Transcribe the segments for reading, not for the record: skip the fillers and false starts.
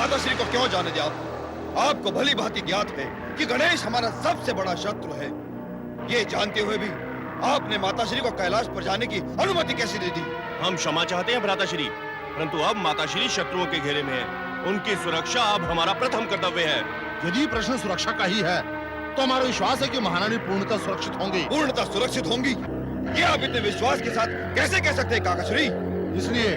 माताश्री को क्यों जाने दिया? आपको भली भांति ज्ञात है कि गणेश हमारा सबसे बड़ा शत्रु है। ये जानते हुए भी आपने माताश्री को कैलाश पर जाने की अनुमति कैसे दे दी? हम क्षमा चाहते हैं भ्राताश्री, परंतु अब माताश्री शत्रुओं के घेरे में है। उनकी सुरक्षा अब हमारा प्रथम कर्तव्य है। यदि प्रश्न सुरक्षा का ही है तो हमारा विश्वास है कि महारानी पूर्णतः सुरक्षित होंगी। पूर्णतः सुरक्षित होंगी? ये आप इतने विश्वास के साथ कैसे कह सकते हैं काकाश्री? इसलिए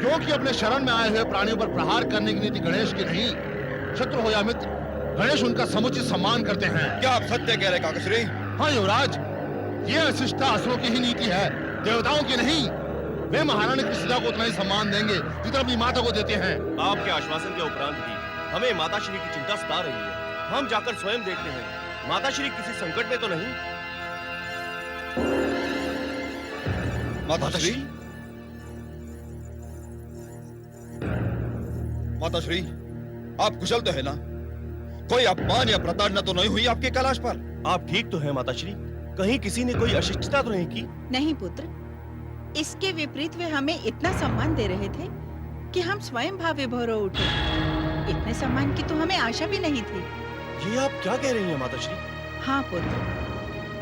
क्योंकि अपने शरण में आए हुए प्राणियों पर प्रहार करने की नीति गणेश की नहीं, शत्रु हो या मित्र, गणेश उनका समुचित सम्मान करते हैं। क्या आप सत्य कह रहे हैं काकाश्री? हाँ युवराज, ये अशिष्टा असुरों की ही नीति है, देवताओं की नहीं। वे महारानी कृष्णा को उतना ही सम्मान देंगे जितना अपनी माता को देते हैं। आपके आश्वासन के उपरांत भी हमें माताश्री की चिंता सता रही है। हम जाकर स्वयं देखते हैं, माताश्री किसी संकट में तो नहीं? माताश्री, माताश्री, आप कुशल तो है ना? कोई अपमान या प्रताड़ना तो नहीं हुई आपके कैलाश पर? आप ठीक तो हैं माताश्री? कहीं किसी ने कोई अशिष्टता तो नहीं की? नहीं पुत्र, इसके विपरीत वे हमें इतना सम्मान दे रहे थे कि हम स्वयं भाव विभोर हो उठे। इतने सम्मान की तो हमें आशा भी नहीं थी। ये आप क्या कह रही हैं माताश्री? हाँ पुत्र,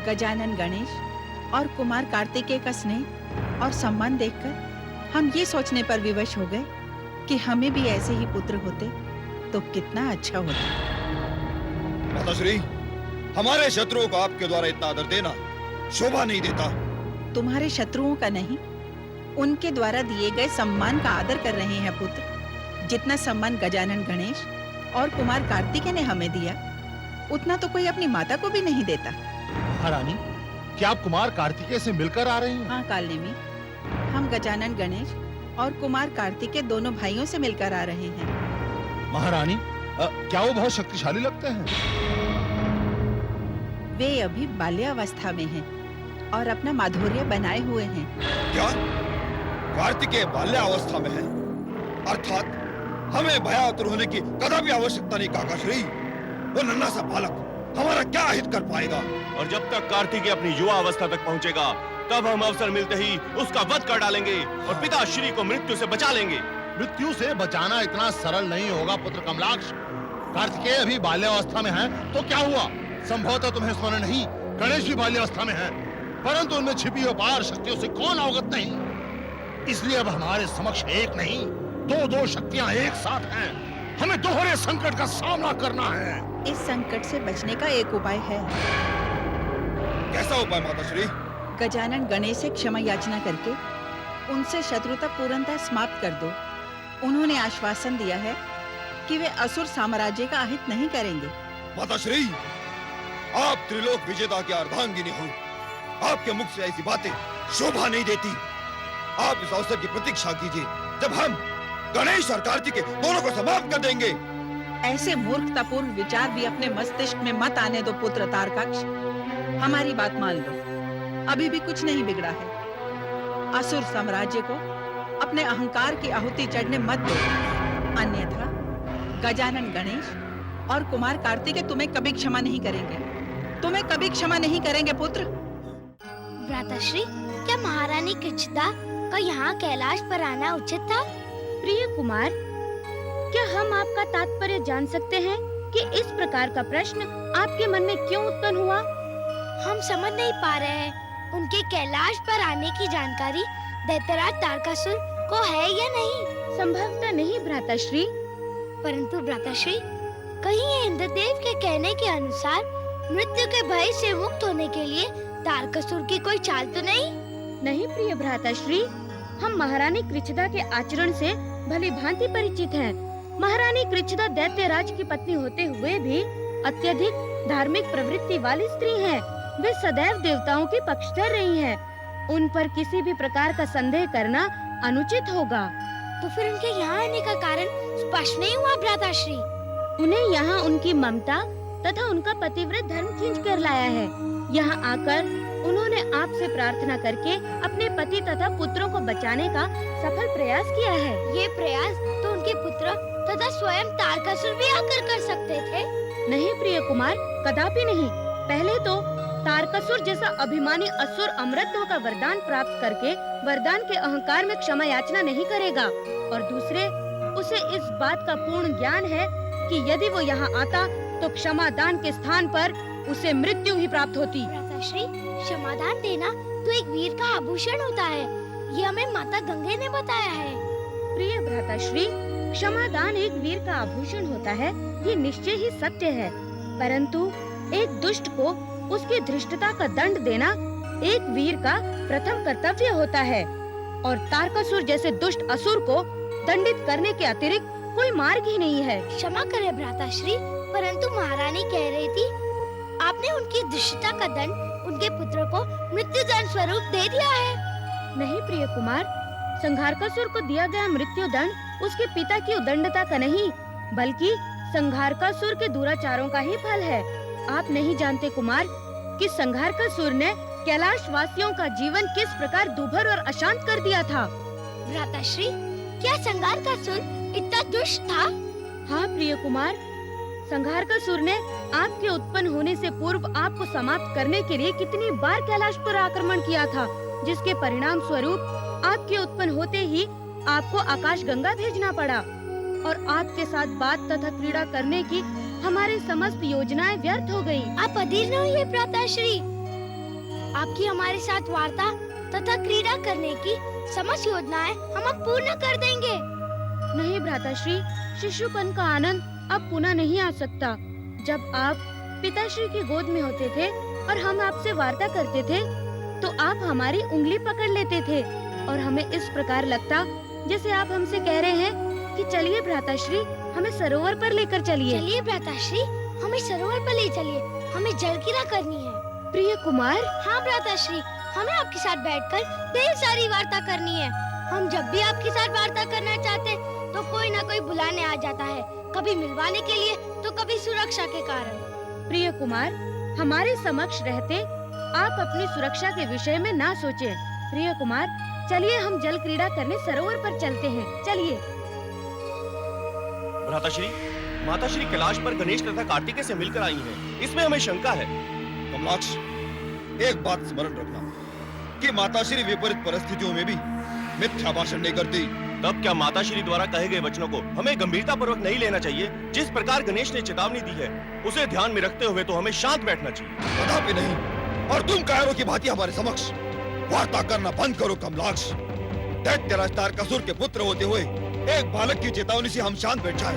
गजानन गणेश और कुमार कार्तिकेय का स्नेह और सम्मान देखकर हम ये सोचने पर विवश हो गए कि हमें भी ऐसे ही पुत्र होते तो कितना अच्छा होता। माताश्री, हमारे शत्रुओं को आपके द्वारा इतना आदर देना शोभा नहीं देता। तुम्हारे शत्रुओं का नहीं, उनके द्वारा दिए गए सम्मान का आदर कर रहे हैं पुत्र। जितना सम्मान गजानन गणेश और कुमार कार्तिकेय ने हमें दिया, उतना तो कोई अपनी माता को भी नहीं देता। महारानी, क्या आप कुमार कार्तिकेय से मिलकर आ रही हैं? हाँ कालनेमी, हम गजानन गणेश और कुमार कार्तिकेय दोनों भाइयों से मिलकर आ रहे हैं। महारानी, क्या वो बहुत शक्तिशाली लगते हैं? वे अभी बाल्यावस्था में हैं और अपना माधुर्य बनाए हुए हैं। क्या कार्तिकेय बाल्यावस्था में है? अर्थात हमें भयातुर होने की कदापि आवश्यकता नहीं काकाश्री। वो नन्हा सा बालक हमारा क्या हित कर पाएगा? और जब तक कार्तिकेय अपनी युवा अवस्था तक पहुंचेगा, तब हम अवसर मिलते ही उसका वध कर डालेंगे और पिताश्री को मृत्यु से बचा लेंगे। मृत्यु से बचाना इतना सरल नहीं होगा पुत्र कमलाक्ष। कार्तिकेय अभी बाल्यावस्था में है तो क्या हुआ? संभवतः तुम्हें स्मरण नहीं, गणेश भी बाल्यावस्था में है, परंतु उनमें छिपी अपार शक्तियों से कौन अवगत नहीं। इसलिए अब हमारे समक्ष एक नहीं, दो शक्तियां एक साथ हैं। हमें दोहरे संकट का सामना करना है। इस संकट से बचने का एक उपाय है। कैसा उपाय माताश्री? गजानन गणेश से क्षमा याचना करके उनसे शत्रुता पूर्णतः समाप्त कर दो। उन्होंने आश्वासन दिया है कि वे असुर साम्राज्य का अहित नहीं करेंगे। माताश्री, आप त्रिलोक विजेता की अर्धांगिनी हो। आपके मुख से ऐसी बातें शोभा नहीं देती। आप इस अवसर की प्रतीक्षा कीजिए जब हम गणेश और कार्तिकेय दोनों को समाप्त कर देंगे। ऐसे मूर्खतापूर्ण विचार भी अपने मस्तिष्क में मत आने दो पुत्र तारकाक्ष। हमारी बात मान लो, अभी भी कुछ नहीं बिगड़ा है। असुर साम्राज्य को अपने अहंकार की आहुति चढ़ने मत दो, अन्यथा गजानन गणेश और कुमार कार्तिकेय तुम्हें कभी क्षमा नहीं करेंगे। तुम्हें कभी क्षमा नहीं करेंगे पुत्र। भ्राताश्री, क्या महारानी कृच्छदा का यहाँ कैलाश पर आना उचित था? प्रिय कुमार, क्या हम आपका तात्पर्य जान सकते हैं कि इस प्रकार का प्रश्न आपके मन में क्यों उत्पन्न हुआ? हम समझ नहीं पा रहे हैं। उनके कैलाश पर आने की जानकारी दैत्यराज तारकासुर को है या नहीं? संभवतः नहीं भ्राताश्री। परंतु भ्राताश्री, कहीं ये इंद्रदेव के कहने के अनुसार मृत्यु के भय से मुक्त होने के लिए तारकासुर की कोई चाल तो नहीं? नहीं प्रिय भ्राताश्री, हम महारानी कृच्छदा के आचरण से भली भांति परिचित हैं। महारानी कृच्छदा दैत्यराज की पत्नी होते हुए भी अत्यधिक धार्मिक प्रवृत्ति वाली स्त्री हैं। वे सदैव देवताओं के पक्षधर रही हैं। उन पर किसी भी प्रकार का संदेह करना अनुचित होगा। तो फिर उनके यहाँ आने का कारण स्पष्ट नहीं हुआ भ्राताश्री। उन्हें यहाँ उनकी ममता तथा उनका पतिव्रत धर्म खींच कर लाया है। यहाँ आकर उन्होंने आपसे प्रार्थना करके अपने पति तथा पुत्रों को बचाने का सफल प्रयास किया है। ये प्रयास तो उनके पुत्र तथा स्वयं तारकासुर भी आकर कर सकते थे। नहीं प्रिय कुमार, कदापि नहीं। पहले तो तारकासुर जैसा अभिमानी असुर अमरत्व का वरदान प्राप्त करके वरदान के अहंकार में क्षमा याचना नहीं करेगा, और दूसरे उसे इस बात का पूर्ण ज्ञान है कि यदि वो यहाँ आता तो क्षमादान के स्थान पर उसे मृत्यु ही प्राप्त होती। भ्राताश्री, क्षमादान देना तो एक वीर का आभूषण होता है, ये हमें माता गंगे ने बताया है। प्रिय भ्राताश्री, क्षमादान एक वीर का आभूषण होता है, ये निश्चय ही सत्य है। परंतु एक दुष्ट को उसकी धृष्टता का दंड देना एक वीर का प्रथम कर्तव्य होता है, और तारकासुर जैसे दुष्ट असुर को दंडित करने के अतिरिक्त कोई मार्ग ही नहीं है। क्षमा करें भ्राताश्री, परंतु महारानी कह रही थी आपने उनकी दुष्टता का दंड उनके पुत्र को मृत्युदंड स्वरूप दे दिया है। नहीं प्रिय कुमार, संहारकासुर को दिया गया मृत्यु दंड उसके पिता की उदंडता का नहीं, बल्कि संहारकासुर के दुराचारों का ही फल है। आप नहीं जानते कुमार कि संहारकासुर ने कैलाश वासियों का जीवन किस प्रकार दुभर और अशांत कर दिया था। भ्राताश्री, क्या संहारकासुर इतना दुष्ट था? हाँ प्रिय कुमार, संहारकासुर ने आपके उत्पन्न होने से पूर्व आपको समाप्त करने के लिए कितनी बार कैलाश पर आक्रमण किया था, जिसके परिणाम स्वरूप आपके उत्पन्न होते ही आपको आकाश गंगा भेजना पड़ा, और आपके साथ बात तथा क्रीड़ा करने की हमारी समस्त योजनाएं व्यर्थ हो गयी। आप अधीर न होइए भ्राताश्री, आपकी हमारे साथ वार्ता तथा क्रीड़ा करने की समस्त योजनाएं हम अब पूर्ण कर देंगे। नहीं भ्राताश्री, शिशुपन का आनंद अब पुनः नहीं आ सकता। जब आप पिताश्री की गोद में होते थे और हम आपसे वार्ता करते थे, तो आप हमारी उंगली पकड़ लेते थे और हमें इस प्रकार लगता जैसे आप हमसे कह रहे हैं कि चलिए भ्राताश्री, हमें सरोवर पर लेकर चलिए। चलिए भ्राताश्री, हमें सरोवर पर ले चलिए, हमें जल क्रीड़ा करनी है। प्रिय कुमार, हाँ भ्राताश्री, हमें आपके साथ बैठकर ढेर सारी वार्ता करनी है। हम जब भी आपके साथ वार्ता करना चाहते तो कोई न कोई बुलाने आ जाता है, कभी मिलवाने के लिए तो कभी सुरक्षा के कारण। प्रिय कुमार, हमारे समक्ष रहते आप अपनी सुरक्षा के विषय में ना सोचें। प्रिय कुमार, चलिए हम जल क्रीड़ा करने सरोवर पर चलते हैं, चलिए। भ्राताश्री, माताश्री कैलाश पर गणेश तथा कार्तिकेय से मिलकर आई हैं। इसमें हमें शंका है। कमलाक्ष, एक बात स्मरण रखना कि माताश्री विपरीत परिस्थितियों में भी मिथ्या भाषण नहीं करती। तब क्या माताश्री द्वारा कहे गए वचनों को हमें गंभीरता पूर्वक नहीं लेना चाहिए? जिस प्रकार गणेश ने चेतावनी दी है, उसे ध्यान में रखते हुए तो हमें शांत बैठना चाहिए। कदापि नहीं। और तुम कायरों की भांति हमारे समक्ष वार्ता करना बंद करो कमलाक्ष। दैत्यराज तारकासुर के पुत्र होते हुए एक बालक की चेतावनी से हम शांत बैठ जाए,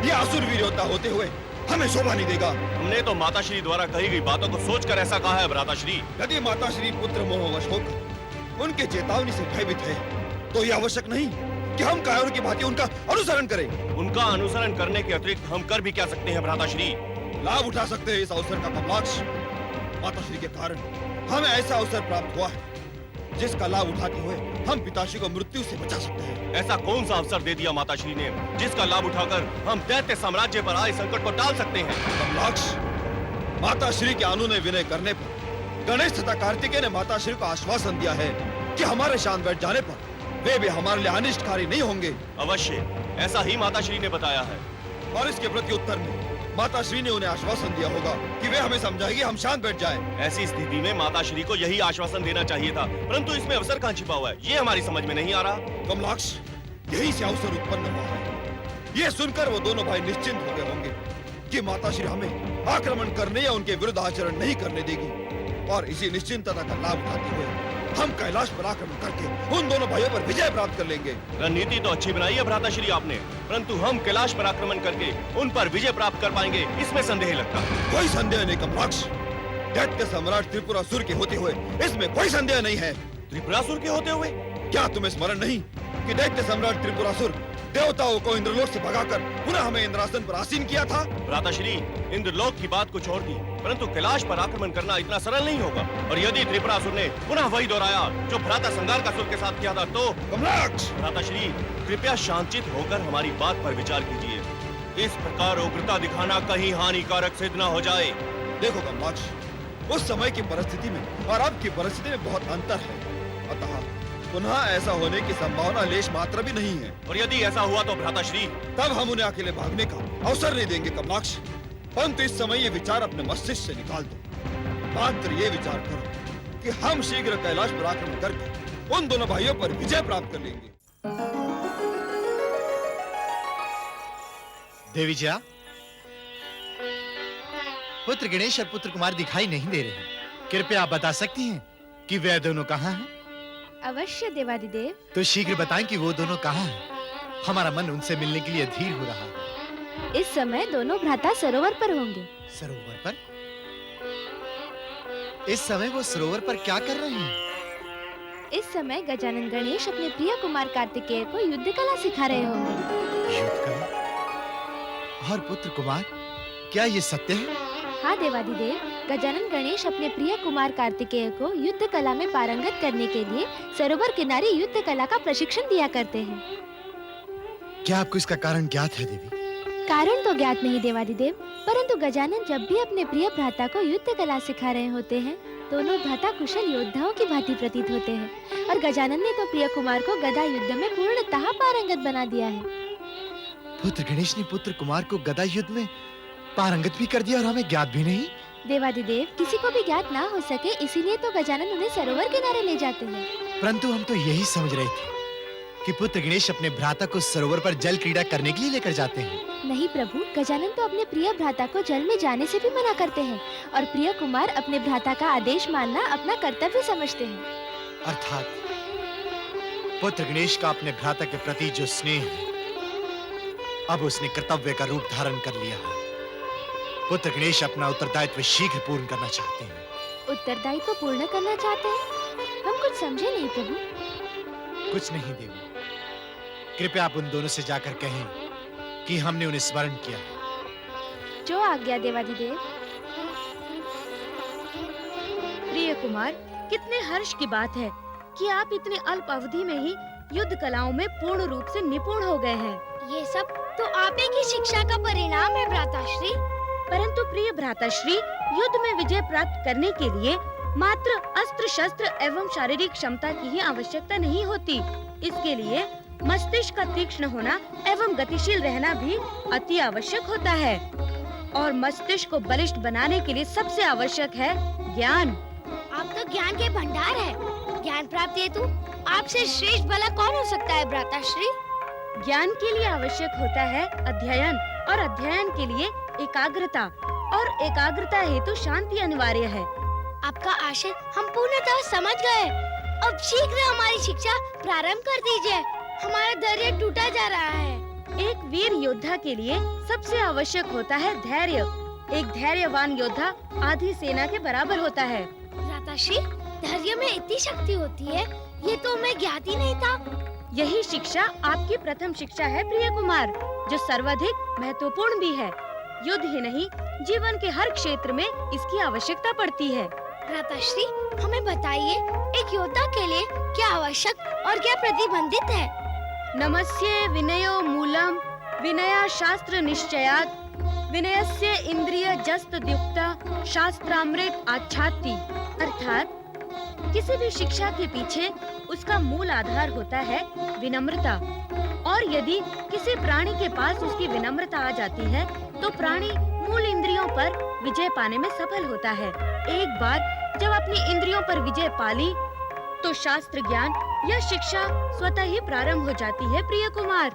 यह असुर वीर योद्धा होते हुए हमें शोभा नहीं देगा। हमने तो माताश्री द्वारा कही गई बातों को सोचकर ऐसा कहा है भ्राताश्री। यदि माताश्री पुत्र मोहवश होकर उनके चेतावनी से भयभीत है, तो यह आवश्यक नहीं कि हम कायरों की भांति उनका अनुसरण करें। उनका अनुसरण करने के अतिरिक्त हम कर भी क्या सकते हैं भ्राताश्री? लाभ उठा सकते हैं इस अवसर का कमलाक्ष। माताश्री के कारण हमें ऐसा अवसर प्राप्त हुआ है जिसका लाभ उठाते हुए हम पिताश्री को मृत्यु से बचा सकते हैं। ऐसा कौन सा अवसर दे दिया माताश्री ने जिसका लाभ उठाकर हम दैत्य साम्राज्य पर आए संकट को टाल सकते हैं? कमलाक्ष, माताश्री के अनुनय विनय करने पर गणेश तथा कार्तिकेय ने माताश्री को आश्वासन दिया है कि हमारे शांत बैठ जाने पर वे भी हमारे लिए अनिष्टकारी नहीं होंगे। अवश्य, ऐसा ही माताश्री ने बताया है। और इसके प्रति उत्तर में माताश्री ने उन्हें आश्वासन दिया होगा कि वे हमें समझाएगी, हम शांत बैठ जाएं। ऐसी स्थिति में माताश्री को यही आश्वासन देना चाहिए था, परंतु इसमें अवसर कहाँ छिपा हुआ है, ये हमारी समझ में नहीं आ रहा। कमलाक्ष, यही से अवसर उत्पन्न हुआ है। ये सुनकर वो दोनों भाई निश्चिंत हो गए होंगे कि माताश्री हमें आक्रमण करने या उनके विरुद्ध आचरण नहीं करने देगी, और इसी निश्चिंतता का लाभ उठाते हुए हम कैलाश पर आक्रमण करके उन दोनों भाइयों पर विजय प्राप्त कर लेंगे। रणनीति तो अच्छी बनाई है भ्राताश्री आपने, परंतु हम कैलाश पर आक्रमण करके उन पर विजय प्राप्त कर पाएंगे, इसमें संदेह लगता है। कोई संदेह नहीं कमलाक्ष, दैत्य सम्राट त्रिपुरासुर के होते हुए इसमें कोई संदेह नहीं है। त्रिपुरासुर के होते हुए? क्या तुम्हें स्मरण नहीं कि दैत्य सम्राट त्रिपुरासुर देवताओं को इंद्रलोक से भगाकर पुनः हमें इंद्रासन पर आसीन किया था? भ्राताश्री, इंद्रलोक की बात कुछ और थी, परंतु कैलाश पर आक्रमण करना इतना सरल नहीं होगा। और यदि त्रिपुरासुर ने पुनः वही दोहराया जो भ्राता संगारकासुर के साथ किया था, तो कमलाक्ष, भ्राताश्री कृपया शांतित होकर हमारी बात पर विचार कीजिए। इस प्रकार उग्रता दिखाना कहीं हानिकारक सिद्ध न हो जाए। देखो कमलाक्ष, उस समय की परिस्थिति में और अब की परिस्थिति में बहुत अंतर है, अतः पुनः ऐसा होने की संभावना लेश मात्र भी नहीं है। और यदि ऐसा हुआ तो भ्राताश्री, तब हम उन्हें अकेले भागने का अवसर नहीं देंगे कमलाक्ष। परंतु इस समय ये विचार अपने मस्तिष्क से निकाल दो। मात्र ये विचार करो कि हम शीघ्र कैलाश पर आक्रमण करके उन दोनों भाइयों पर विजय प्राप्त कर लेंगे। देवी जया, पुत्र गणेश और पुत्र कुमार दिखाई नहीं दे रहे। कृपया आप बता सकती हैं कि वे दोनों कहाँ हैं? अवश्य देवादिदेव। तो शीघ्र बताएं कि वो दोनों कहाँ हैं। हमारा मन उनसे मिलने के लिए अधीर हो रहा है। इस समय दोनों भ्राता सरोवर पर होंगे। सरोवर पर? इस समय वो सरोवर पर क्या कर रहे हैं? इस समय गजानन गणेश अपने प्रिय कुमार कार्तिकेय को युद्ध कला सिखा रहे होंगे। युद्ध कला? और पुत्र कुमार, क्या ये सत्य है? हाँ देवादिदेव, गजानन गणेश अपने प्रिय कुमार कार्तिकेय को युद्ध कला में पारंगत करने के लिए सरोवर किनारे युद्ध कला का प्रशिक्षण दिया करते हैं। क्या आपको इसका कारण ज्ञात है देवी? कारण तो ज्ञात नहीं देवादिदेव, परंतु गजानन जब भी अपने प्रिय भ्राता को युद्ध कला सिखा रहे होते हैं, दोनों भ्राता कुशल योद्धाओं की भांति प्रतीत होते हैं। और गजानन ने तो प्रिय कुमार को गदा युद्ध में पूर्णतः पारंगत बना दिया है। पुत्र गणेश ने पुत्र कुमार को गदा युद्ध में पारंगत भी कर दिया और हमें ज्ञात भी नहीं। देवादिदेव, किसी को भी ज्ञात ना हो सके, इसीलिए तो गजानन उन्हें सरोवर किनारे ले जाते हैं। परंतु हम तो यही समझ रहे थे कि पुत्र गणेश अपने भ्राता को सरोवर पर जल क्रीड़ा करने के लिए लेकर जाते हैं। नहीं प्रभु, गजानन तो अपने प्रिय भ्राता को जल में जाने से भी मना करते हैं और प्रिय कुमार अपने भ्राता का आदेश मानना अपना कर्तव्य समझते हैं। अर्थात पुत्र गणेश का अपने भ्राता के प्रति जो स्नेह है, अब उसने कर्तव्य का रूप धारण कर लिया है। पुत्र गणेश अपना उत्तरदायित्व शीघ्र पूर्ण करना चाहते हैं। उत्तरदायित्व पूर्ण करना चाहते हैं? हम कुछ समझे नहीं प्रभु। कुछ नहीं देवी, कृपया आप उन दोनों से जाकर कहें कि हमने उन्हें स्मरण किया। जो आज्ञा देवादिदेव। प्रिय कुमार, कितने हर्ष की बात है कि आप इतने अल्प अवधि में ही युद्ध कलाओं में पूर्ण रूप से निपुण हो गए हैं। ये सब तो आप ही की शिक्षा का परिणाम है भ्राताश्री। परंतु प्रिय भ्राताश्री, युद्ध में विजय प्राप्त करने के लिए मात्र अस्त्र शस्त्र एवं शारीरिक क्षमता की ही आवश्यकता नहीं होती। इसके लिए मस्तिष्क का तीक्ष्ण होना एवं गतिशील रहना भी अति आवश्यक होता है। और मस्तिष्क को बलिष्ठ बनाने के लिए सबसे आवश्यक है ज्ञान। आप तो ज्ञान के भंडार हैं। ज्ञान प्राप्त हेतु आपसे श्रेष्ठ भला कौन हो सकता है भ्राताश्री? ज्ञान के लिए आवश्यक होता है अध्ययन, और अध्ययन के लिए एकाग्रता, और एकाग्रता हेतु शांति अनिवार्य है। आपका आशय हम पूर्णतः समझ गए। अब शीघ्र हमारी शिक्षा प्रारंभ कर दीजिए। हमारा धैर्य टूटा जा रहा है। एक वीर योद्धा के लिए सबसे आवश्यक होता है धैर्य। एक धैर्यवान योद्धा आधी सेना के बराबर होता है। भ्राताश्री, धैर्य में इतनी शक्ति होती है, ये तो हमें ज्ञात ही नहीं था। यही शिक्षा आपकी प्रथम शिक्षा है प्रिय कुमार, जो सर्वाधिक महत्वपूर्ण भी है। युद्ध ही नहीं, जीवन के हर क्षेत्र में इसकी आवश्यकता पड़ती है। भ्राताश्री, हमें बताइए, एक योद्धा के लिए क्या आवश्यक और क्या प्रतिबंधित है? नमस्ये विनयो मूलम, विनया शास्त्र निश्चयात्, विनयस्य इंद्रिय जस्तुद्युक्ता शास्त्रामृत आच्छादति। अर्थात किसी भी शिक्षा के पीछे उसका मूल आधार होता है विनम्रता, और यदि किसी प्राणी के पास उसकी विनम्रता आ जाती है तो प्राणी मूल इंद्रियों पर विजय पाने में सफल होता है। एक बार जब अपनी इंद्रियों पर विजय पाली तो शास्त्र ज्ञान या शिक्षा स्वतः ही प्रारंभ हो जाती है। प्रिय कुमार,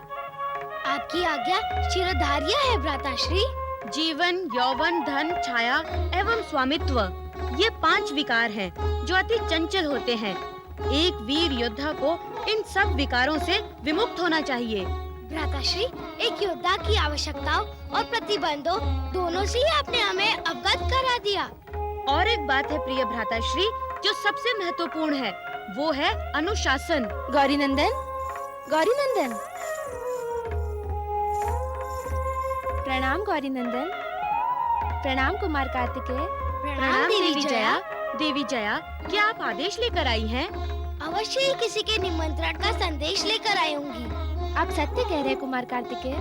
आपकी आज्ञा शिरोधार्य है भ्राताश्री। जीवन, यौवन, धन, छाया एवं स्वामित्व, ये 5 विकार हैं जो अति चंचल होते हैं। एक वीर योद्धा को इन सब विकारों से विमुक्त होना चाहिए। भ्राताश्री, एक योद्धा की आवश्यकताओं और प्रतिबंधों दोनों से ही आपने हमें अवगत करा दिया। और एक बात है प्रिय भ्राताश्री, जो सबसे महत्वपूर्ण है, वो है अनुशासन। गौरी नंदन, गौरी नंदन, प्रणाम गौरी नंदन। प्रणाम कुमार कार्तिकेय। प्रणाम देवी जया। देवी जया, क्या आप आदेश लेकर आई हैं? अवश्य ही किसी के निमंत्रण का संदेश लेकर आई होंगी। आप सत्य कह रहे कुमार कार्तिकेय।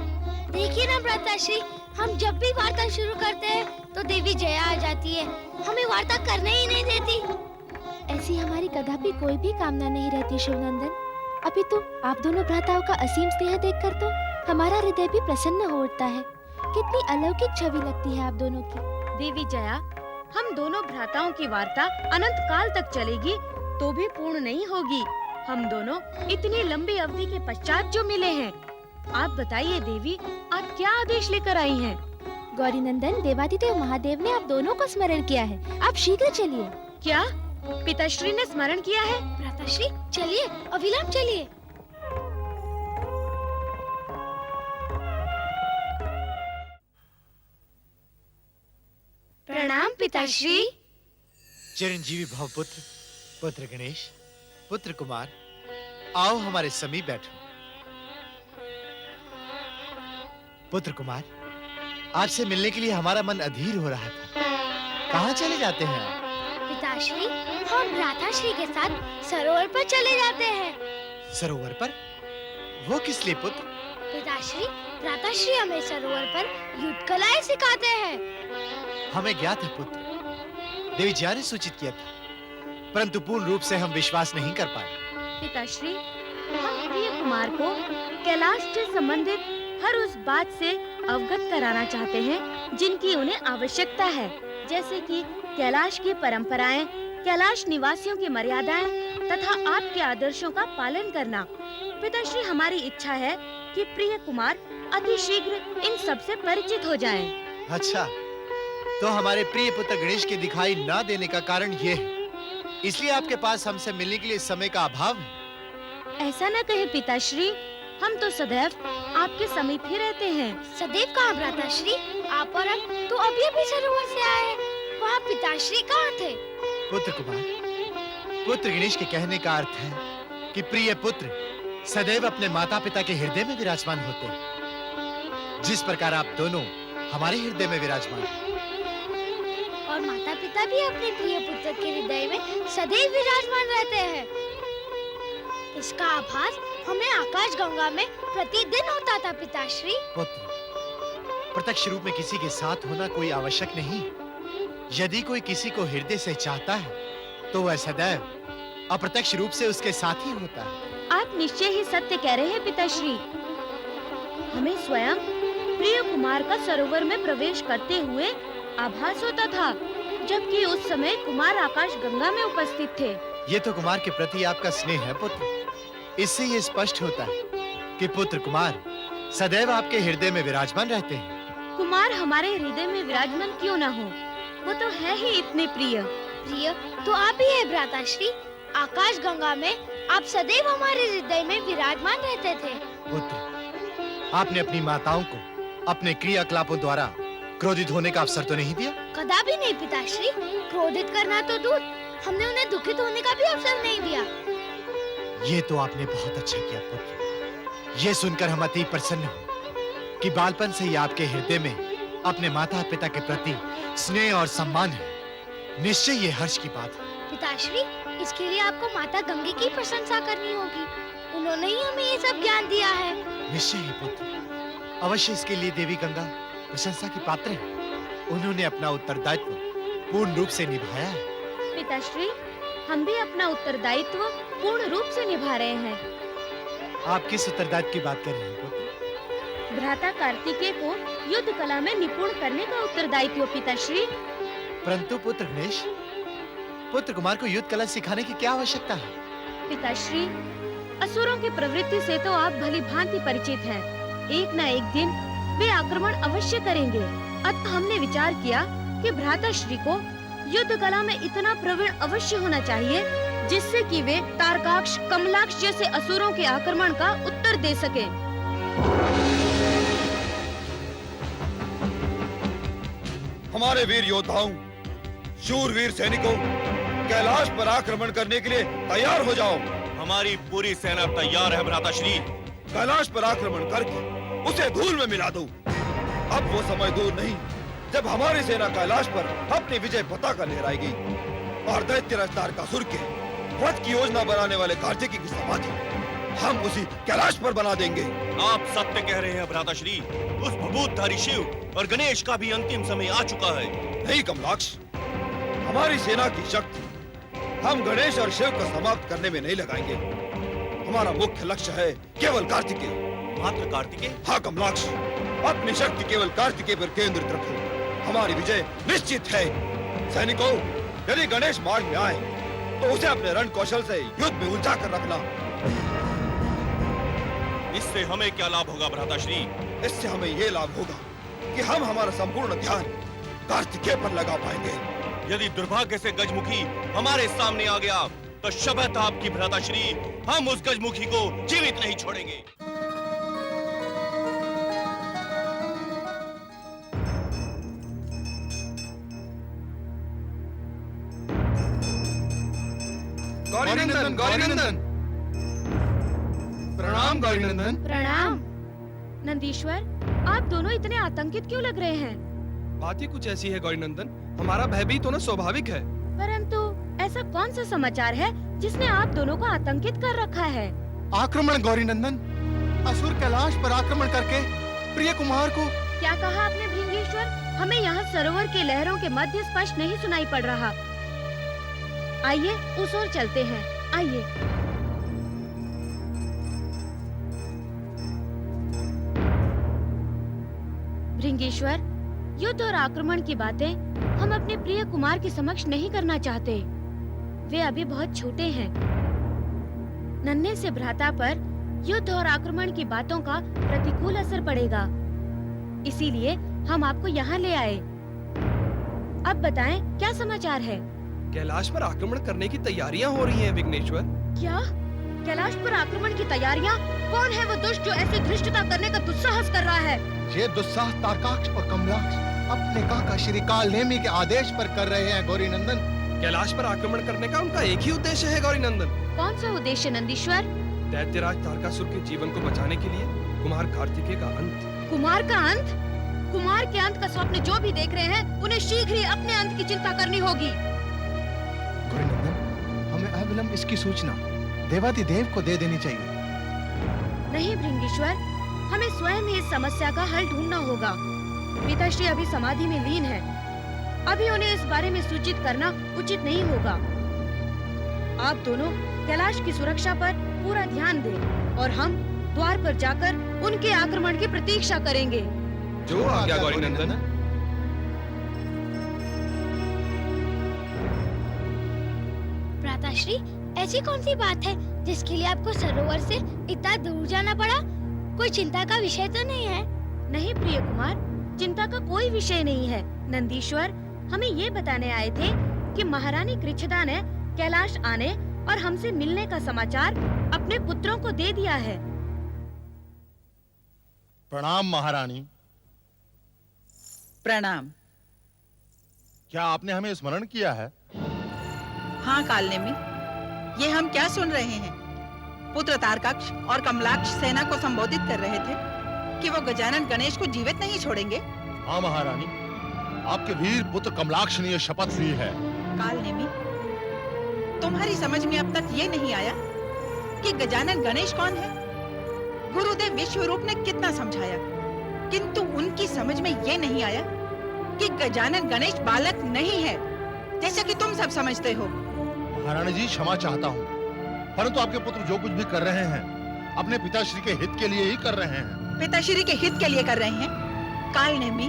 देखिए ना भ्राताश्री, हम जब भी वार्ता शुरू करते हैं तो देवी जया आ जाती है, हमें वार्ता करने ही नहीं देती। ऐसी हमारी कदापि कोई भी कामना नहीं रहती शिवनंदन। अपितु आप दोनों भ्राताओं का असीम स्नेह देखकर तो हमारा हृदय भी प्रसन्न हो उठता है। कितनी अलौकिक छवि लगती है आप दोनों की। देवी जया, हम दोनों भ्राताओं की वार्ता अनंत काल तक चलेगी तो भी पूर्ण नहीं होगी। हम दोनों इतनी लंबी अवधि के पश्चात जो मिले हैं, आप बताइए देवी, आप क्या आदेश लेकर आई हैं? गौरी नंदन, देवादिदेव महादेव ने आप दोनों को स्मरण किया है। आप शीघ्र चलिए। क्या पिताश्री ने स्मरण किया है? भ्राताश्री चलिए, अविलंब चलिए। प्रणाम पिताश्री। चिरंजीवी भव पुत्र, पुत्र गणेश, पुत्र कुमार, आओ हमारे समीप बैठो। पुत्र कुमार, आपसे मिलने के लिए हमारा मन अधीर हो रहा था। कहाँ चले जाते हैं आप? पिताश्री, हम भ्राताश्री के साथ सरोवर पर चले जाते हैं। सरोवर पर? वो किस लिए पुत्र? पिताश्री, भ्राताश्री हमें सरोवर पर युद्ध कलाएं सिखाते हैं। हमें ज्ञात है पुत्र, देवी जिया ने सूचित किया था, परंतु पूर्ण रूप से हम विश्वास नहीं कर पाए। पिताश्री, हम प्रिय कुमार को कैलाश से संबंधित हर उस बात से अवगत कराना चाहते हैं जिनकी उन्हें आवश्यकता है, जैसे कि कैलाश की परंपराएं, कैलाश निवासियों की मर्यादाएं तथा आपके आदर्शों का पालन करना। पिताश्री, हमारी इच्छा है कि प्रिय कुमार अतिशीघ्र इन सब से परिचित हो जाएं। अच्छा, तो हमारे प्रिय पुत्र गणेश के दिखाई न देने का कारण ये है, इसलिए आपके पास हमसे मिलने के लिए समय का अभाव है। ऐसा न कहे पिताश्री, हम तो सदैव आपके समीप ही रहते हैं। सदैव कहाँ भ्राताश्री? आप और हम तो अभी सरोवर से आए हैं। वहाँ पिताश्री कहाँ थे? पुत्र कुमार, पुत्र गणेश के कहने का अर्थ है कि प्रिय पुत्र सदैव अपने माता पिता के हृदय में विराजमान होते हैं, जिस प्रकार आप दोनों हमारे हृदय में विराजमान हैं। और माता पिता भी अपने प्रिय पुत्र के हृदय में सदैव विराजमान रहते हैं। इसका आभास हमें आकाश गंगा में प्रतिदिन होता था पिताश्री। पुत्र, प्रत्यक्ष रूप में किसी के साथ होना कोई आवश्यक नहीं। यदि कोई किसी को हृदय से चाहता है तो वह सदैव अप्रत्यक्ष रूप से उसके साथ ही होता है। आप निश्चय ही सत्य कह रहे हैं पिताश्री। हमें स्वयं प्रिय कुमार का सरोवर में प्रवेश करते हुए आभास होता था, जबकि उस समय कुमार आकाश गंगा में उपस्थित थे। ये तो कुमार के प्रति आपका स्नेह है पुत्र। इससे ये स्पष्ट होता है कि पुत्र कुमार सदैव आपके हृदय में विराजमान रहते हैं। कुमार हमारे हृदय में विराजमान क्यों न हो, वो तो है ही इतने प्रिय। प्रिय तो आप ही है भ्राताश्री। आकाश गंगा में आप सदैव हमारे हृदय में विराजमान रहते थे। पुत्र, आपने अपनी माताओं को अपने क्रियाकलापों द्वारा क्रोधित होने का अवसर तो नहीं दिया? कदापि नहीं पिताश्री। क्रोधित करना तो दूर, हमने उन्हें दुखित होने का भी अवसर नहीं दिया। ये तो आपने बहुत अच्छा किया पुत्र। ये सुनकर हम अति प्रसन्न हो कि बालपन से ही आपके हृदय में अपने माता पिता के प्रति स्नेह और सम्मान है। निश्चय ये हर्ष की बात है। पिताश्री, इसके लिए आपको माता गंगे की प्रशंसा करनी होगी। उन्होंने ही हमें ये सब ज्ञान दिया है। निश्चय ही पुत्र, अवश्य इसके लिए देवी गंगा प्रशंसा की पात्र है। उन्होंने अपना उत्तरदायित्व पूर्ण रूप से निभाया है। पिताश्री, हम भी अपना उत्तरदायित्व पूर्ण रूप से निभा रहे हैं। आप किस उत्तरदायित्व की बात कर रहे हैं पुत्र? भ्राता कार्तिकेय को युद्ध कला में निपुण करने का उत्तरदायित्व पिताश्री। परंतु पुत्र गणेश, पुत्र कुमार को युद्ध कला सिखाने की क्या आवश्यकता है? पिताश्री, असुरों की प्रवृत्ति से तो आप भली भांति परिचित हैं। एक न एक दिन वे आक्रमण अवश्य करेंगे। अतः हमने विचार किया कि भ्राताश्री को युद्ध कला में इतना प्रवीण अवश्य होना चाहिए जिससे कि वे तारकाक्ष, कमलाक्ष जैसे असुरों के आक्रमण का उत्तर दे सके। हमारे वीर योद्धाओं, शूरवीर सैनिकों, कैलाश पर आक्रमण करने के लिए तैयार हो जाओ। हमारी पूरी सेना तैयार है भ्राताश्री। कैलाश पर आक्रमण करके उसे धूल में मिला दो। अब वो समय दूर नहीं जब हमारी सेना कैलाश पर अपनी विजय पताका लहराएगी और दैत्य राज तारकासुर के वध की योजना बनाने वाले कार्तिकेय की समाधि हम उसी कैलाश पर बना देंगे। आप सत्य कह रहे हैं भ्राताश्री। उस भभूतधारी शिव और गणेश का भी अंतिम समय आ चुका है। नहीं कमलाक्ष, हमारी सेना की शक्ति हम गणेश और शिव को समाप्त करने में नहीं लगाएंगे। हमारा मुख्य लक्ष्य है केवल कार्तिकेय। मात्र कार्तिकेय? हाँ कमलाक्ष, अपनी शक्ति केवल कार्तिकेय पर केंद्रित रखो। हमारी विजय निश्चित है। सैनिकों, यदि गणेश मार्ग में आए तो उसे अपने रण कौशल से युद्ध में उलझा कर रखना। इससे हमें क्या लाभ होगा भ्राताश्री? इससे हमें ये लाभ होगा कि हम हमारा संपूर्ण ध्यान कार्तिकेय पर लगा पाएंगे। यदि दुर्भाग्य से गजमुखी हमारे सामने आ गया तो शपथ आपकी भ्राताश्री, हम उस गजमुखी को जीवित नहीं छोड़ेंगे। गौरीनंदन, गौरीनंदन, प्रणाम गौरीनंदन। प्रणाम। नंदीश्वर, आप दोनों इतने आतंकित क्यों लग रहे हैं? बात ही कुछ ऐसी है गौरीनंदन, हमारा भयभीत होना स्वाभाविक है। परंतु ऐसा कौन सा समाचार है जिसने आप दोनों को आतंकित कर रखा है? आक्रमण गौरीनंदन, असुर कैलाश पर आक्रमण करके प्रिय कुमार को। क्या कहा आपने भृंगेश्वर? हमें यहाँ सरोवर के लहरों के मध्य स्पष्ट नहीं सुनाई पड़ रहा। आइए उस ओर चलते हैं, आइए। भृंगेश्वर, युद्ध और आक्रमण की बातें हम अपने प्रिय कुमार के समक्ष नहीं करना चाहते। वे अभी बहुत छोटे हैं। नन्हे से भ्राता पर युद्ध और आक्रमण की बातों का प्रतिकूल असर पड़ेगा। इसीलिए हम आपको यहाँ ले आए। अब बताएं, क्या समाचार है? कैलाश पर आक्रमण करने की तैयारियां हो रही हैं विघ्नेश्वर। क्या कैलाश पर आक्रमण की तैयारियां? कौन है वो दुष्ट जो ऐसी धृष्टता करने का दुस्साहस कर रहा है? ये दुस्साहस तारकाक्ष और कमलाक्ष अपने काका श्री काल नेमी के आदेश पर कर रहे हैं गौरीनंदन। कैलाश पर आक्रमण करने का उनका एक ही उद्देश्य है गौरीनंदन। कौन सा उद्देश्य नंदीश्वर? दैत्यराज तारकासुर के जीवन को बचाने के लिए कुमार कार्तिकेय का अंत। कुमार का अंत? कुमार के अंत का स्वप्न जो भी देख रहे हैं, उन्हें शीघ्र ही अपने अंत की चिंता करनी होगी। गौरीनंदन, हमें अविलंब इसकी सूचना देवाधिदेव को दे देनी चाहिए। नहीं भृंगेश्वर, हमें स्वयं ही इस समस्या का हल ढूंढना होगा। पिताश्री अभी समाधि में लीन है। अभी उन्हें इस बारे में सूचित करना उचित नहीं होगा। आप दोनों कैलाश की सुरक्षा पर पूरा ध्यान दें और हम द्वार पर जाकर उनके आक्रमण की प्रतीक्षा करेंगे। जो आज्ञा गौरीनंदन। भ्राताश्री, ऐसी कौन सी बात है जिसके लिए आपको सरोवर से इतना दूर जाना पड़ा? कोई चिंता का विषय तो नहीं है? नहीं प्रिय कुमार, चिंता का कोई विषय नहीं है। नंदीश्वर, हमें ये बताने आए थे कि महारानी कृच्छदा ने कैलाश आने और हमसे मिलने का समाचार अपने पुत्रों को दे दिया है। प्रणाम महारानी। प्रणाम। क्या आपने हमें स्मरण किया है? हाँ कालनेमी, ये हम क्या सुन रहे हैं? पुत्र तारकाक्ष और कमलाक्ष सेना को संबोधित कर रहे थे कि वो गजानन गणेश को जीवित नहीं छोड़ेंगे। हाँ महारानी, आपके वीर पुत्र कमलाक्ष ने यह शपथ ली है। कालनेमी, तुम्हारी समझ में अब तक ये नहीं आया कि गजानन गणेश कौन है? गुरुदेव विश्वरूप ने कितना समझाया, किंतु उनकी समझ में ये नहीं आया कि गजानन गणेश बालक नहीं है, जैसा कि तुम सब समझते हो। महारानी जी, क्षमा चाहता हूँ, परंतु आपके पुत्र जो कुछ भी कर रहे हैं अपने पिताश्री के हित के लिए ही कर रहे हैं। पिताश्री के हित के लिए कर रहे हैं? कालनेमी,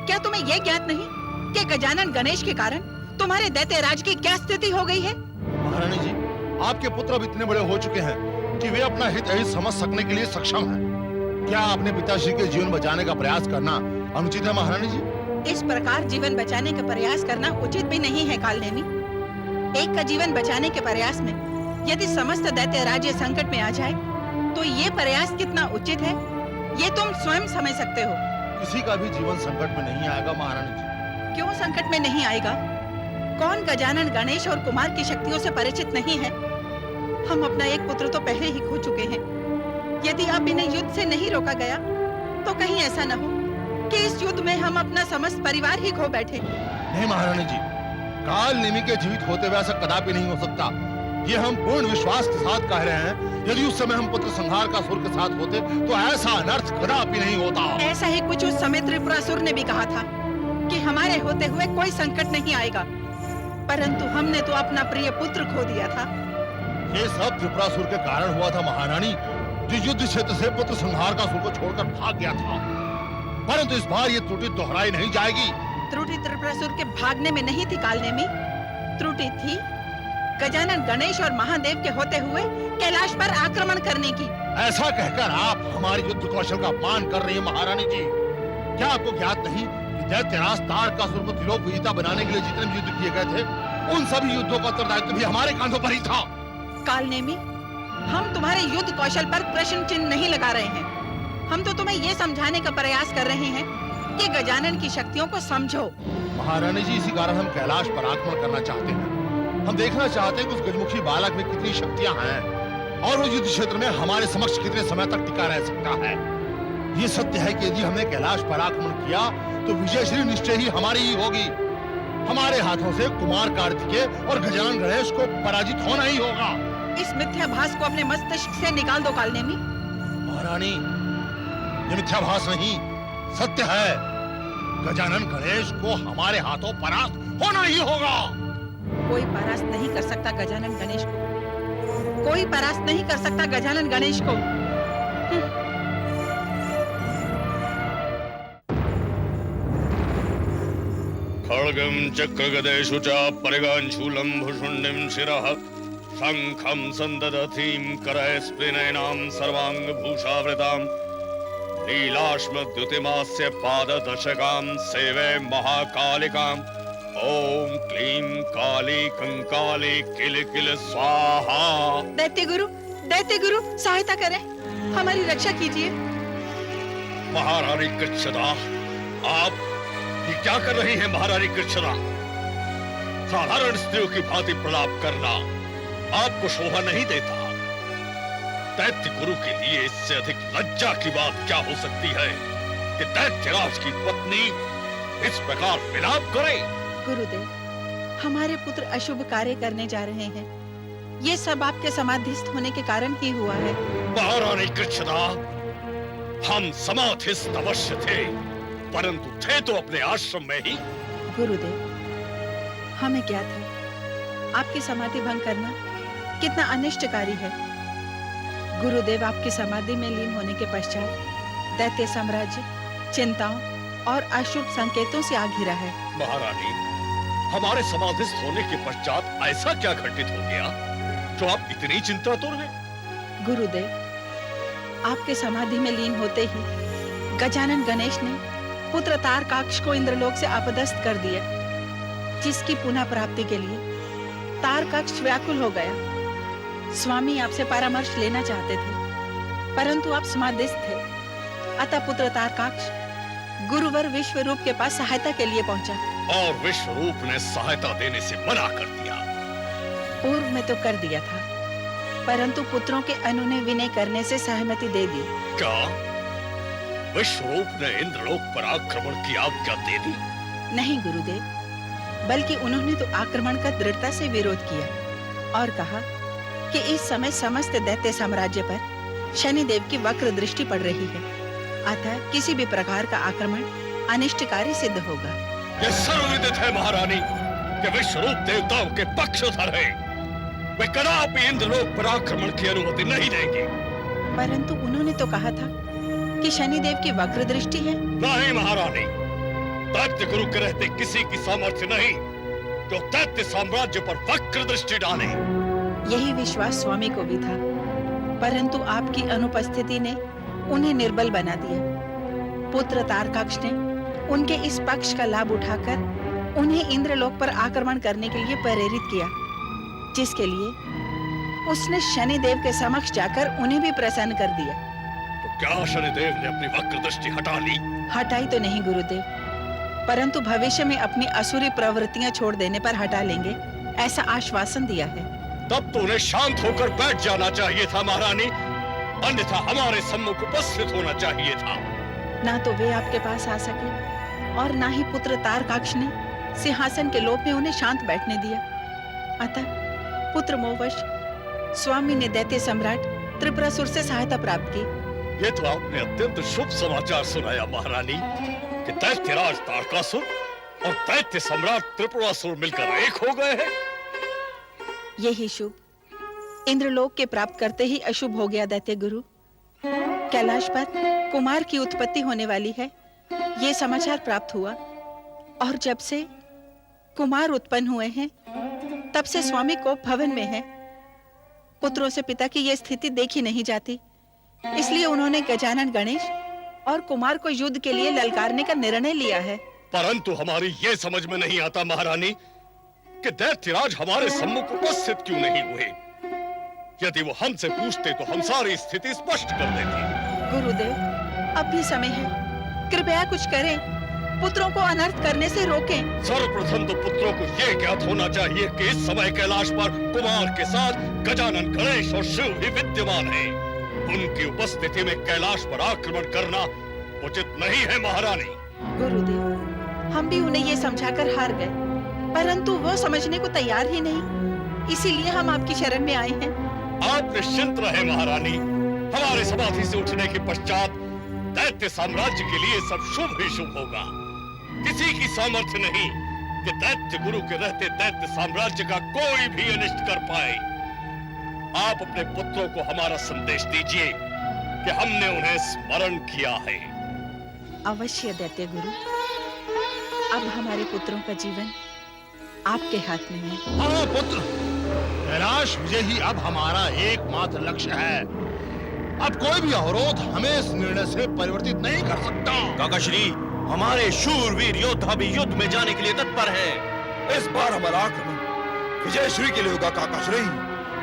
क्या तुम्हें यह ज्ञात नहीं कि गजानन गणेश के कारण तुम्हारे दैत्यराज की क्या स्थिति हो गई है? महारानी जी, आपके पुत्र अब इतने बड़े हो चुके हैं कि वे अपना हित अहित समझ सकने के लिए सक्षम हैं। क्या अपने पिताश्री के जीवन बचाने का प्रयास करना अनुचित है महारानी जी? इस प्रकार जीवन बचाने का प्रयास करना उचित भी नहीं है कालनेमी। एक का जीवन बचाने के प्रयास में यदि समस्त दैत्य राज्य संकट में आ जाए तो ये प्रयास कितना उचित है, ये तुम स्वयं समझ सकते हो। किसी का भी जीवन संकट में नहीं आएगा महारानी जी। क्यों संकट में नहीं आएगा? कौन गजानन गणेश और कुमार की शक्तियों से परिचित नहीं है? हम अपना एक पुत्र तो पहले ही खो चुके हैं। यदि अब इन्हें युद्ध से नहीं रोका गया तो कहीं ऐसा न हो कि इस युद्ध में हम अपना समस्त परिवार ही खो बैठे। नहीं महारानी जी, काल नेमी के जीवित होते हुए ऐसा कदापि नहीं हो सकता। ये हम पूर्ण विश्वास के साथ कह रहे हैं। यदि उस समय हम पुत्र संहार का सुर के साथ होते तो ऐसा अनर्थ कदापि नहीं होता। ऐसा ही कुछ उस समय त्रिपुरासुर ने भी कहा था कि हमारे होते हुए कोई संकट नहीं आएगा, परंतु हमने तो अपना प्रिय पुत्र खो दिया था। ये सब त्रिपुरासुर के कारण हुआ था महारानी, जो युद्ध क्षेत्र से पुत्र संहार का सुर को छोड़कर भाग गया था। परंतु इस बार ये त्रुटि दोहराई नहीं जाएगी। त्रुटि त्रिपुरासुर के भागने में नहीं थी कालनेमी, त्रुटि थी गजानन गणेश और महादेव के होते हुए कैलाश पर आक्रमण करने की। ऐसा कहकर आप हमारे युद्ध कौशल का अपमान कर रही हैं महारानी जी। क्या आपको ज्ञात नहीं कि दैत्यराज तारकासुर को त्रिलोक विजेता बनाने के लिए जितने भी युद्ध किए गए थे, उन सभी युद्धों का उत्तरदायित्व भी हमारे कांधों पर ही था। कालनेमी, हम तुम्हारे युद्ध कौशल पर प्रश्न चिन्ह नहीं लगा रहे हैं। हम तो तुम्हें ये समझाने का प्रयास कर रहे हैं कि गजानन की शक्तियों को समझो। महारानी जी, इसी कारण हम कैलाश पर आक्रमण करना चाहते हैं। हम देखना चाहते हैं कि उस गजमुखी बालक में कितनी शक्तियां हैं और वो युद्ध क्षेत्र में हमारे समक्ष कितने समय तक टिका रह सकता है। ये सत्य है कि यदि हमने कैलाश पर आक्रमण किया तो विजयश्री निश्चय ही हमारी ही होगी। हमारे हाथों से कुमार कार्तिकेय और गजानन गणेश को पराजित होना ही होगा। इस मिथ्याभास को अपने मस्तिष्क से निकाल दो कालनेमी। महारानी, ये मिथ्याभास नहीं, सत्य है। गजानन गणेश को हमारे हाथों परास्त होना ही होगा। कोई परास्त नहीं कर सकता गजानन गणेश को। कोई परास्त नहीं कर सकता गजानन गणेश को। खड्गं चक्रगदेषु च परिगाञ्चूलं भुषुण्डिं शिरः शङ्खं सन्ददतीं करैस्त्रिनयनां सर्वाङ्गभूषावृताम् नीलाश्मद्युतिमास्य पाददशकां सेवे महाकालिकाम् ओम क्लीं काली कंकाली किल किल स्वाहा। दैत्य गुरु सहायता करें, हमारी रक्षा कीजिए। महारानी कृच्छदा, आप ये क्या कर रही हैं? महारानी कृच्छदा, साधारण स्त्रियों की भांति प्रलाप करना आपको शोभा नहीं देता। दैत्य गुरु के लिए इससे अधिक लज्जा की बात क्या हो सकती है कि दैत्यराज की पत्नी इस प्रकार विलाप करे। गुरुदेव, हमारे पुत्र अशुभ कार्य करने जा रहे हैं। ये सब आपके समाधिस्थ होने के कारण ही हुआ है। महारानी कृच्छदा, हम समाधिस्थ अवश्य थे, परंतु थे तो अपने आश्रम में ही। गुरुदेव, हमें क्या था आपकी समाधि भंग करना कितना अनिष्टकारी है। गुरुदेव, आपकी समाधि में लीन होने के पश्चात दैत्य साम्राज्य चिंताओं और अशुभ संकेतों से आ घिरा है। महारानी, हमारे समाधिस्थ होने के पश्चात ऐसा क्या घटित हो गया जो आप इतनी चिंतातुर हैं? गुरुदेव, आपके समाधि में लीन होते ही गजानन गणेश ने पुत्र तारकाक्ष को इंद्रलोक से अपदस्थ कर दिया, जिसकी पुनः प्राप्ति के लिए तारकाक्ष व्याकुल हो गया। स्वामी आपसे परामर्श लेना चाहते थे, परंतु आप समाधिस्थ थे। अतः पुत्र तारकाक्ष गुरुवर विश्वरूप के पास सहायता के लिए पहुंचा और विश्वरूप ने सहायता देने से मना कर दिया। पूर्व में तो कर दिया था, परंतु पुत्रों के अनुनय विनय करने से सहमति दे दी। क्या विश्वरूप ने इंद्रलोक पर आक्रमण की आज्ञा दे दी? नहीं गुरुदेव, बल्कि उन्होंने तो आक्रमण का दृढ़ता से विरोध किया और कहा कि इस समय समस्त दैत्य साम्राज्य पर शनिदेव की वक्र दृष्टि पड़ रही है, अतः किसी भी प्रकार का आक्रमण अनिष्टकारी सिद्ध होगा। यह सर्वविदित है महारानी कि विश्वरूप देवताओं के पक्षधर है। वे कदापि इंद्रलोक पर आक्रमण की अनुमति नहीं देंगे। परंतु उन्होंने तो कहा था कि शनिदेव की वक्र दृष्टि है। नहीं महारानी, दैत्य गुरु के रहते किसी की सामर्थ्य नहीं जो दैत्य साम्राज्य पर वक्र दृष्टि डाले। यही विश्वास स्वामी को भी था, परंतु आपकी अनुपस्थिति ने उन्हें निर्बल बना दिया। पुत्र तारकाक्ष ने उनके इस पक्ष का लाभ उठाकर उन्हें इंद्रलोक पर आक्रमण करने के लिए प्रेरित किया, जिसके लिए उसने शनिदेव के समक्ष जाकर उन्हें भी प्रसन्न कर दिया। तो क्या शनिदेव ने अपनी वक्र दृष्टि हटा ली? हटाई तो नहीं गुरुदेव, परंतु भविष्य में अपनी असुरी प्रवृत्तियां छोड़ देने पर हटा लेंगे, ऐसा आश्वासन दिया है। तब तो उन्हें शांत होकर बैठ जाना चाहिए था महारानी, अन्यथा हमारे सम्मुख उपस्थित होना चाहिए था। ना तो वे आपके पास आ सके और ना ही पुत्र तारकाक्ष ने सिंहासन के लोभ में उन्हें शांत बैठने दिया। अतः पुत्र मोहवश स्वामी ने दैत्य सम्राट त्रिपुरासुर से सहायता प्राप्त की। ये तो आपने अत्यंत शुभ समाचार सुनाया महारानी कि दैत्यराज तारकासुर और दैत्य सम्राट त्रिपुरासुर मिलकर एक हो गए हैं। यही शुभ इंद्रलोक के प्राप्त करते ही अशुभ हो गया दैत्य गुरु। कैलाश पर कुमार की उत्पत्ति होने वाली है, ये समाचार प्राप्त हुआ, और जब से कुमार उत्पन्न हुए हैं तब से स्वामी को भवन में है। पुत्रों से पिता की ये स्थिति देखी नहीं जाती, इसलिए उन्होंने गजानन गणेश और कुमार को युद्ध के लिए ललकारने का निर्णय लिया है। परंतु हमारी ये समझ में नहीं आता महारानी कि दैत्यराज हमारे सम्मुख उपस्थित क्यों नहीं हुए। यदि वो हमसे पूछते तो हम सारी स्थिति स्पष्ट कर देते। गुरुदेव, अब भी समय है, कृपया कुछ करें, पुत्रों को अनर्थ करने से रोकें। सर्वप्रथम तो पुत्रों को ये ज्ञात होना चाहिए कि इस समय कैलाश पर कुमार के साथ गजानन, गणेश और शिव भी विद्यमान हैं। उनकी उपस्थिति में कैलाश पर आक्रमण करना उचित नहीं है महारानी। गुरुदेव, हम भी उन्हें ये समझाकर हार गए, परंतु वो समझने को तैयार ही नहीं, इसीलिए हम आपकी शरण में आए हैं। आप निश्चिंत रहे महारानी, हमारे समाधि से उठने के पश्चात दैत्य साम्राज्य के लिए सब शुभ ही शुभ होगा। किसी की सामर्थ्य नहीं कि दैत्य गुरु के रहते दैत्य साम्राज्य का कोई भी अनिष्ट कर पाए। आप अपने पुत्रों को हमारा संदेश दीजिए कि हमने उन्हें स्मरण किया है। अवश्य दैत्य गुरु, अब हमारे पुत्रों का जीवन आपके हाथ में है। हाँ पुत्र, कैलाश विजय ही अब हमारा एकमात्र लक्ष्य है। अब कोई भी अवरोध हमें इस निर्णय से परिवर्तित नहीं कर सकता। काकाश्री, हमारे शूरवीर योद्धा भी युद्ध में जाने के लिए तत्पर हैं। इस बार हमारा आक्रमण विजयश्री के लिए होगा काकाश्री,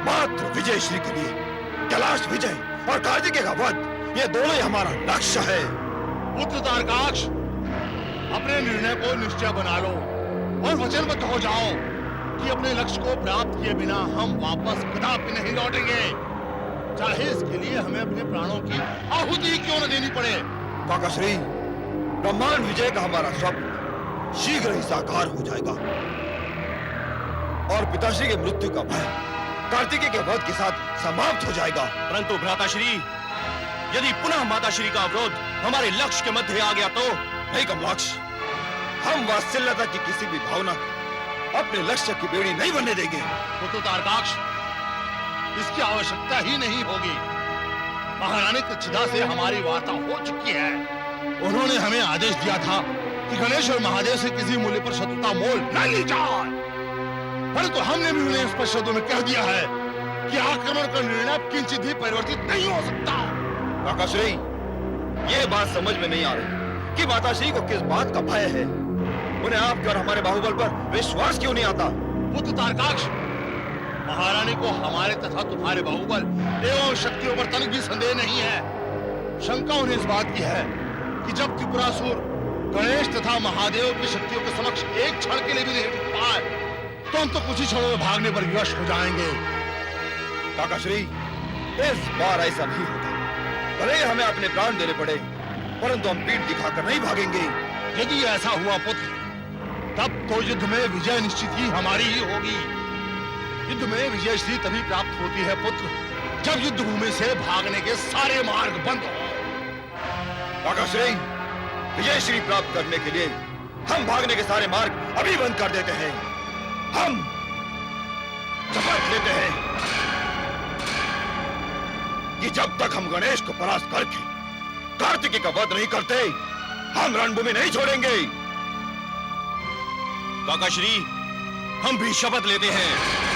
मात्र विजयश्री के लिए। कैलाश विजय और कार्तिकेय का वध, ये दोनों ही हमारा लक्ष्य है। पुत्र तारकाक्ष, अपने निर्णय को निश्चय बना लो और वचनबद्ध हो जाओ कि अपने लक्ष्य को प्राप्त किए बिना हम वापस कदापि नहीं लौटेंगे, चाहे इसके लिए हमें अपने प्राणों की आहुति क्यों न देनी पड़े। काकाश्री, ब्रह्मांड विजय का हमारा स्वप्न शीघ्र ही साकार हो जाएगा और पिताश्री के मृत्यु का भय कार्तिकेय के वध के साथ समाप्त हो जाएगा। परंतु भ्राताश्री, यदि पुनः माताश्री का अवरोध हमारे लक्ष्य के मध्य आ गया तो? नहीं कमलाक्ष, हम वात्सल्यता की किसी भी भावना को अपने लक्ष्य की बेड़ी नहीं बनने देंगे। पुत्र तारकाक्ष, इसकी आवश्यकता ही नहीं होगी। महारानी कृच्छदा से हमारी वार्ता हो चुकी है। उन्होंने हमें आदेश दिया था कि गणेश और महादेव से किसी मूल्य पर शत्रुता मोल न ली जाए, परंतु हमने भी उन्हें स्पष्ट शब्दों में कह दिया है कि आक्रमण का निर्णय किंचित भी परिवर्तित नहीं हो सकता। काकाश्री, ये बात समझ में नहीं आ रही कि माताश्री को किस बात का भय है। उन्हें आपके और हमारे बाहुबल पर विश्वास क्यों नहीं आता? पुत्र तारकाक्ष, महारानी को हमारे तथा तुम्हारे बाहुबल एवं शक्तियों पर तनिक भी संदेह नहीं है। शंका उन्हें इस बात की है कि जब त्रिपुरासुर गणेश तथा महादेव की शक्तियों के समक्ष एक क्षण के लिए भी नहीं टिक पाए, तो हम तो कुछ ही क्षणों में भागने पर विवश हो जाएंगे। काकाश्री, इस बार ऐसा नहीं होगा। भले हमें अपने प्राण देने पड़े, परंतु हम पीठ दिखाकर नहीं भागेंगे। यदि ऐसा हुआ पुत्र, तब तो युद्ध में विजय निश्चित ही हमारी ही होगी। युद्ध में विजयश्री तभी प्राप्त होती है पुत्र, जब युद्ध भूमि से भागने के सारे मार्ग बंद हो। काकाश्री, विजयश्री प्राप्त करने के लिए हम भागने के सारे मार्ग अभी बंद कर देते हैं। हम शपथ लेते हैं कि जब तक हम गणेश को परास्त करके कार्तिकेय का वध नहीं करते, हम रणभूमि नहीं छोड़ेंगे। काकाश्री, हम भी शपथ लेते हैं